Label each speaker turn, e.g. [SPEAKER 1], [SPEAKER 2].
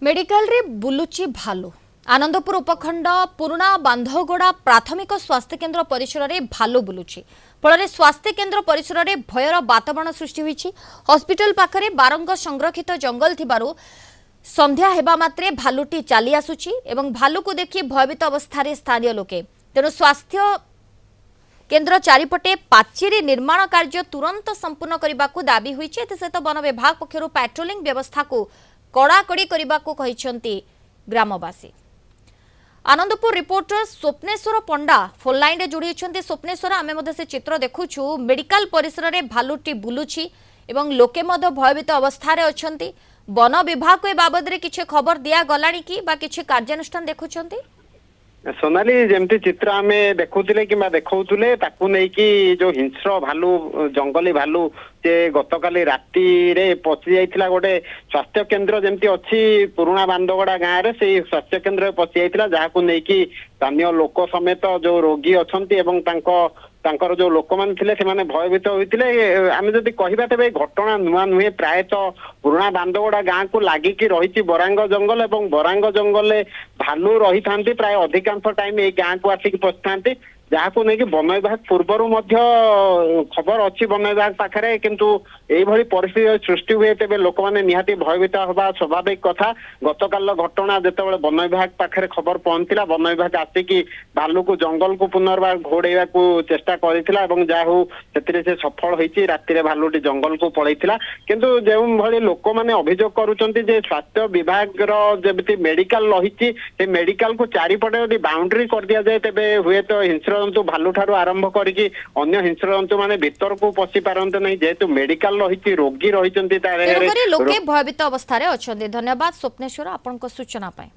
[SPEAKER 1] Medical रे बुलुची भालू आनंदपुर उपखंड पुराणा बांधवगड़ा प्राथमिक स्वास्थ्य केन्द्र परिसर में भालू बुलुची फल स्वास्थ्य केन्द्र परिसर में भयर वातावरण सृष्टि होईछि। हॉस्पिटल पाखरे बारंग संरक्षित जंगल थिबारु संध्या हेबा मात्रे भालुटी चली आसुची एवं भालू को देखि भयभीत अवस्था स्थानीय लोके तेणु स्वास्थ्य केन्द्र चारिपटे पाचेरी निर्माण कार्य तुरंत संपूर्ण करने को दाबी होईछि। एतसहित वन विभाग पक्षरु पेट्रोलिंग व्यवस्था को कड़ाकड़ी करने को कहिसेंती ग्रामवासी। आनंदपुर रिपोर्टर स्वप्नेश्वर पंडा फोन लाइन रे जोड़ी होइछन्ते। स्वप्नेश्वर आमे मधे से चित्र देखुछु मेडिकल परिसर रे भालुटी बुलुछि एवं लोके मधे भयभीत अवस्था रे अछन्ती। वन विभाग को ए बाबद रे किछि खबर दिया गलानी कि बा किछि कार्यानुष्ठान देखुछन्ती?
[SPEAKER 2] सोनाली जमती चित्र आमे देखुले कि देखुले ताकू नहीं कि जो हिंस्र भालू जंगली भालू जे गतकाली राति रे पचि जाइथिला गोटे स्वास्थ्य केन्द्र जमती अच्छी पुराणा बांधवगड़ा गाँव रे से स्वास्थ्य केन्द्र पचि जाइथिला जहाकू नहीं कि स्थानीय लोक समेत जो रोगी अछंती एवं तांकर जो लोक मान थिले से माने भयभीत होइथिले। आमे जदि कहिबा तेबे घटना नुआ नुहे प्रायतः पुराणा बांधवगड़ा गाँ को लागिकी रही बरांग जंगल एवं बरांग जंगल भालू रही था प्राय अधिकांश टाइम ये गाँ को आसिक पशिथांती जहां नहीं कि वन विभाग पूर्वर खबर अच्छी वन विभाग पाखे किंतु यही परिस्थिति सृष्टि हुए तेज लोक मैंने निहाती भयभीत हवा स्वाभाविक कथा। गतकाल घटना जिते वन विभाग पाखे खबर पहुंचला वन विभाग आसिकी भालू को जंगल को पुनर्बार घोड़ेवा को चेष्टा करथिला एवं जहा से सफल होईची राति भालूटी जंगल को पलैथिला। किंतु जो भली लोक मैंने अभियोग करुचंती जे स्वास्थ्य विभाग जमी मेडिकल रही से मेडिकल को चारिपटे यदि बाउंड्री कर दिया जाए तेबे हुए तो हिंस्र जंतु भालू ठारू आरंभ करके अन्य हिंस्र जंतु माने भीतर को पशि पारंते नहीं जेहेतु मेडिकल रही रोगी रही
[SPEAKER 1] लोके भयभीत अवस्था रे अछन्ते। धन्यवाद स्वप्नेश्वर आपन को सूचना पाए।